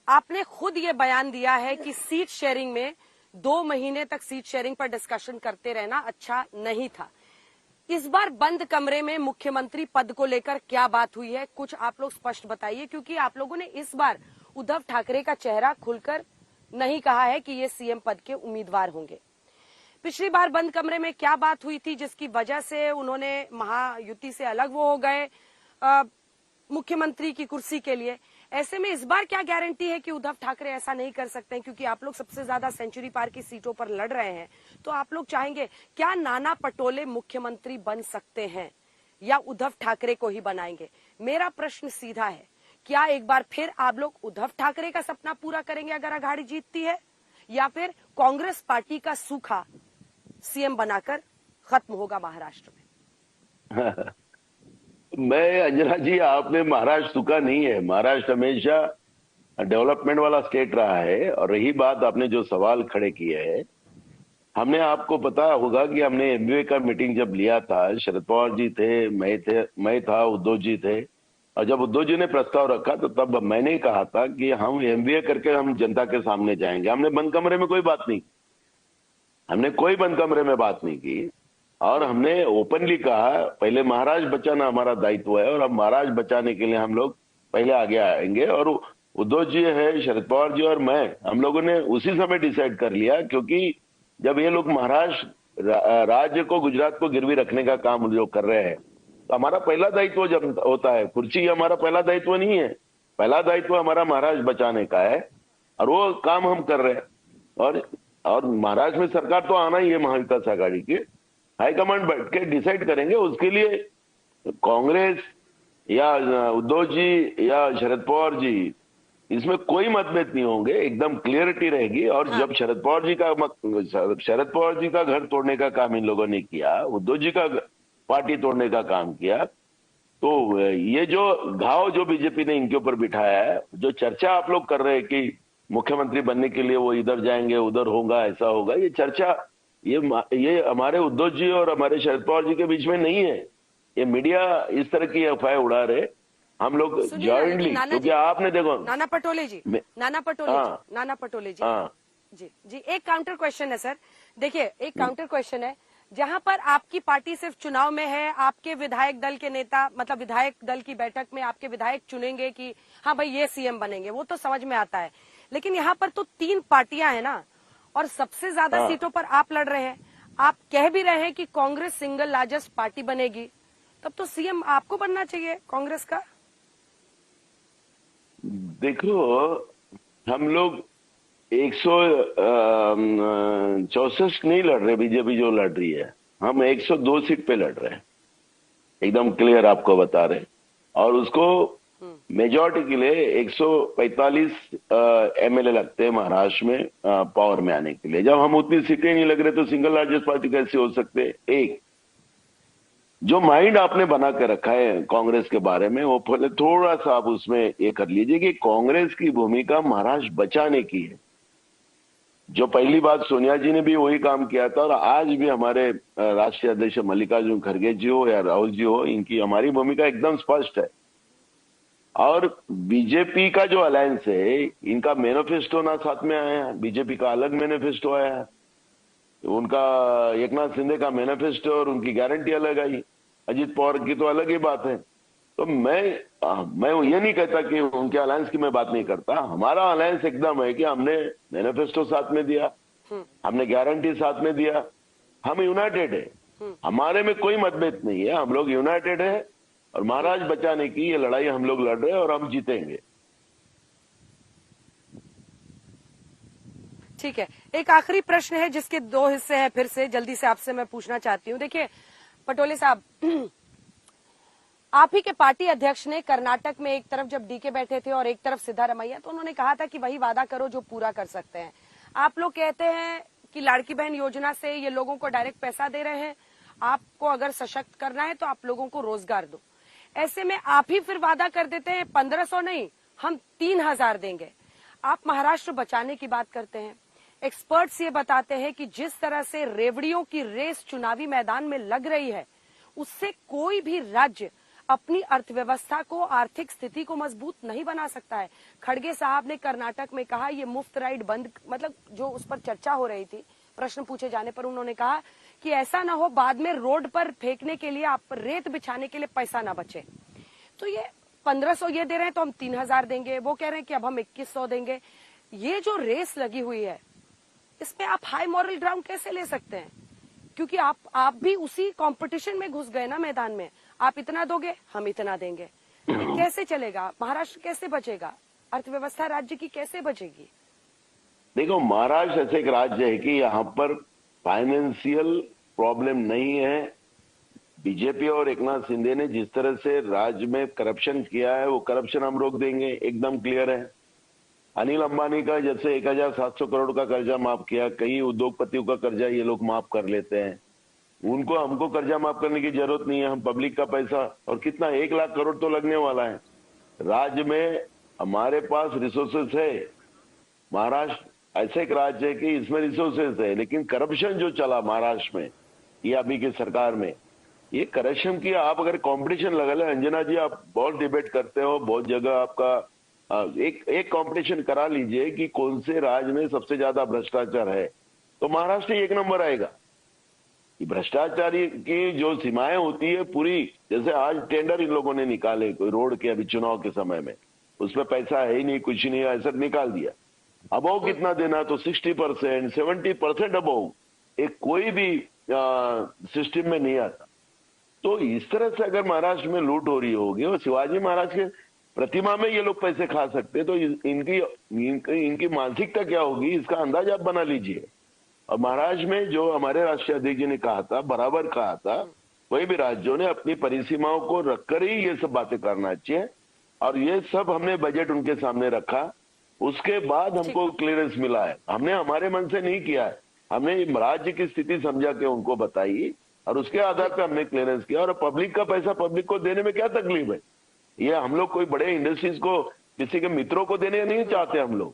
आपने खुद ये बयान दिया है कि सीट शेयरिंग में 2 महीने तक सीट शेयरिंग पर डिस्कशन करते रहना अच्छा नहीं था। इस बार बंद कमरे में मुख्यमंत्री पद को लेकर क्या बात हुई है, कुछ आप लोग स्पष्ट बताइए, क्योंकि आप लोगों ने इस बार उद्धव ठाकरे का चेहरा खुलकर नहीं कहा है कि ये सीएम पद के उम्मीदवार होंगे। पिछली बार बंद कमरे में क्या बात हुई थी जिसकी वजह से उन्होंने महायुति से अलग वो हो गए मुख्यमंत्री की कुर्सी के लिए। ऐसे में इस बार क्या गारंटी है कि उद्धव ठाकरे ऐसा नहीं कर सकते हैं, क्योंकि आप लोग सबसे ज्यादा सेंचुरी पार की सीटों पर लड़ रहे हैं। तो आप लोग चाहेंगे क्या नाना पटोले मुख्यमंत्री बन सकते हैं या उद्धव ठाकरे को ही बनाएंगे? मेरा प्रश्न सीधा है, क्या एक बार फिर आप लोग उद्धव ठाकरे का सपना पूरा करेंगे अगर अघाड़ी जीतती है, या फिर कांग्रेस पार्टी का सूखा सीएम बनाकर खत्म होगा महाराष्ट्र में? मैं अंजना जी, आपने महाराष्ट्र सूखा नहीं है। महाराष्ट्र हमेशा डेवलपमेंट वाला स्टेट रहा है। और रही बात आपने जो सवाल खड़े किए हैं, हमने आपको पता होगा कि हमने एमबीए का मीटिंग जब लिया था, शरद पवार जी थे, मैं था, उद्धव जी थे। और जब उद्धव जी ने प्रस्ताव रखा तो तब मैंने कहा था कि हम एमबीए करके हम जनता के सामने जाएंगे। हमने बंद कमरे में कोई बात नहीं, हमने कोई बंद कमरे में बात नहीं की। और हमने ओपनली कहा पहले महाराष्ट्र बचाना हमारा दायित्व है और हम महाराष्ट्र बचाने के लिए हम लोग पहले आगे आएंगे। और उद्धव जी है, शरद पवार जी और मैं, हम लोगों ने उसी समय डिसाइड कर लिया, क्योंकि जब ये लोग महाराष्ट्र राज्य को, गुजरात को गिरवी रखने का काम जो कर रहे हैं, तो हमारा पहला दायित्व जब होता है, कुर्सी हमारा पहला दायित्व नहीं है, पहला दायित्व हमारा महाराष्ट्र बचाने का है और वो काम हम कर रहे हैं। और महाराष्ट्र में सरकार तो आना ही है महाविकास आघाड़ी की। हाईकमांड बैठ के डिसाइड करेंगे, उसके लिए कांग्रेस या उद्धव जी या शरद पवार जी, इसमें कोई मतभेद नहीं होंगे, एकदम क्लियरिटी रहेगी। और जब शरद पवार जी का घर तोड़ने का काम इन लोगों ने किया, उद्धव जी का पार्टी तोड़ने का काम किया, तो ये जो घाव जो बीजेपी ने इनके ऊपर बिठाया है, जो चर्चा आप लोग कर रहे हैं कि मुख्यमंत्री बनने के लिए वो इधर जाएंगे, उधर होगा, ऐसा होगा, ये चर्चा ये हमारे उद्धव जी और हमारे शरद पवार जी के बीच में नहीं है। ये मीडिया इस तरह की अफवाहें उड़ा रहे। हम लोग जॉइंटली, क्योंकि आपने देखो नाना पटोले जी जी, एक काउंटर क्वेश्चन है सर। देखिए, एक काउंटर क्वेश्चन है, जहां पर आपकी पार्टी सिर्फ चुनाव में है, आपके विधायक दल के नेता, मतलब विधायक दल की बैठक में आपके विधायक चुनेंगे कि हाँ भाई ये सीएम बनेंगे, वो तो समझ में आता है। लेकिन यहाँ पर तो 3 पार्टियां हैं ना, और सबसे ज्यादा सीटों पर आप लड़ रहे हैं। आप कह भी रहे हैं कि कांग्रेस सिंगल लार्जेस्ट पार्टी बनेगी, तब तो सीएम आपको बनना चाहिए कांग्रेस का। देखो, हम लोग 164 नहीं लड़ रहे, बीजेपी जो लड़ रही है, हम 102 सीट पे लड़ रहे हैं, एकदम क्लियर आपको बता रहे। और उसको मेजॉरिटी के लिए 145 एमएलए लगते हैं महाराष्ट्र में पावर में आने के लिए। जब हम उतनी सीटें नहीं लग रहे तो सिंगल लार्जेस्ट पार्टी कैसे हो सकते? एक जो माइंड आपने बना के रखा है कांग्रेस के बारे में, वो पहले थोड़ा सा आप उसमें ये कर लीजिए कि कांग्रेस की भूमिका महाराष्ट्र बचाने की है। जो पहली बात सोनिया जी ने भी वही काम किया था, और आज भी हमारे राष्ट्रीय अध्यक्ष मल्लिकार्जुन खड़गे जी हो या राहुल जी हो, इनकी हमारी भूमिका एकदम स्पष्ट है। और बीजेपी का जो अलायंस है, इनका मैनिफेस्टो ना साथ में आया है, बीजेपी का अलग मैनिफेस्टो आया है, उनका एकनाथ शिंदे का मैनिफेस्टो और उनकी गारंटी अलग आई, अजीत पवार की तो अलग ही बात है। तो मैं ये नहीं कहता कि उनके अलायंस की मैं बात नहीं करता। हमारा अलायंस एकदम है कि हमने मैनिफेस्टो साथ में दिया, हमने गारंटी साथ में दिया, हम यूनाइटेड है, हमारे में कोई मतभेद नहीं है, हम लोग यूनाइटेड है और महाराष्ट्र बचाने की ये लड़ाई हम लोग लड़ रहे हैं और हम जीतेंगे। ठीक है, एक आखिरी प्रश्न है जिसके 2 हिस्से हैं, फिर से जल्दी से आपसे मैं पूछना चाहती हूँ। देखिए पटोले साहब, आप ही के पार्टी अध्यक्ष ने कर्नाटक में एक तरफ जब डीके बैठे थे और एक तरफ सिद्धारमैया, तो उन्होंने कहा था कि वही वादा करो जो पूरा कर सकते हैं। आप लोग कहते हैं कि लाड़की बहन योजना से ये लोगों को डायरेक्ट पैसा दे रहे हैं, आपको अगर सशक्त करना है तो आप लोगों को रोजगार दो। ऐसे में आप ही फिर वादा कर देते हैं 1500 नहीं, हम 3000 देंगे। आप महाराष्ट्र बचाने की बात करते हैं। एक्सपर्ट्स ये बताते हैं कि जिस तरह से रेवड़ियों की रेस चुनावी मैदान में लग रही है, उससे कोई भी राज्य अपनी अर्थव्यवस्था को, आर्थिक स्थिति को मजबूत नहीं बना सकता है। खड़गे साहब ने कर्नाटक में कहा ये मुफ्त राइड बंद, मतलब जो उस पर चर्चा हो रही थी, प्रश्न पूछे जाने पर उन्होंने कहा कि ऐसा ना हो बाद में रोड पर फेंकने के लिए, आप रेत बिछाने के लिए पैसा ना बचे। तो ये 1500 ये दे रहे हैं तो हम 3000 देंगे, वो कह रहे हैं कि अब हम 2100 देंगे। ये जो रेस लगी हुई है, इसमें आप हाई मॉरल ग्राउंड कैसे ले सकते हैं? क्योंकि आप भी उसी कंपटीशन में घुस गए ना मैदान में। आप इतना दोगे, हम इतना देंगे, कैसे चलेगा? महाराष्ट्र कैसे बचेगा? अर्थव्यवस्था राज्य की कैसे बचेगी? देखो, महाराष्ट्र ऐसे एक राज्य है कि यहाँ पर फाइनेंशियल प्रॉब्लम नहीं है। बीजेपी और एकनाथ शिंदे ने जिस तरह से राज्य में करप्शन किया है, वो करप्शन हम रोक देंगे, एकदम क्लियर है। अनिल अंबानी का जैसे 1700 करोड़ का कर्जा माफ किया, कई उद्योगपतियों का कर्जा ये लोग माफ कर लेते हैं। उनको हमको कर्जा माफ करने की जरूरत नहीं है। हम पब्लिक का पैसा, और कितना 1 लाख करोड़ तो लगने वाला है। राज्य में हमारे पास रिसोर्सेस है। महाराष्ट्र ऐसे एक राज्य है कि इसमें रिसोर्सेस है, लेकिन करप्शन जो चला महाराष्ट्र में, ये अभी की सरकार में, ये करप्शन की आप अगर कंपटीशन लगा ले, अंजना जी आप बहुत डिबेट करते हो, बहुत जगह आपका एक कंपटीशन करा लीजिए कि कौन से राज्य में सबसे ज्यादा भ्रष्टाचार है, तो महाराष्ट्र ही 1 नंबर आएगा। भ्रष्टाचारी की जो सीमाएं होती है पूरी, जैसे आज टेंडर इन लोगों ने निकाले कोई रोड के, अभी चुनाव के समय में, उसमें पैसा है ही नहीं, कुछ नहीं, ऐसा निकाल दिया। अबव कितना देना, तो 60%, 70% अबव एक कोई भी सिस्टम में नहीं आता। तो इस तरह से अगर महाराष्ट्र में लूट हो रही होगी, और शिवाजी महाराज के प्रतिमा में ये लोग पैसे खा सकते, तो इनकी मानसिकता क्या होगी, इसका अंदाज आप बना लीजिए। और महाराष्ट्र में जो हमारे राष्ट्रीय अध्यक्ष जी ने कहा था, बराबर कहा था, वही भी राज्यों ने अपनी परिसीमाओं को रखकर ही ये सब बातें करना चाहिए। और ये सब हमने बजट उनके सामने रखा, उसके बाद हमको क्लियरेंस मिला है। हमने हमारे मन से नहीं किया है, हमने राज्य की स्थिति समझा के उनको बताई, और उसके आधार पर हमने क्लियरेंस किया। और पब्लिक का पैसा पब्लिक को देने में क्या तकलीफ है? ये हम लोग कोई बड़े इंडस्ट्रीज को, किसी के मित्रों को देने नहीं चाहते हम लोग।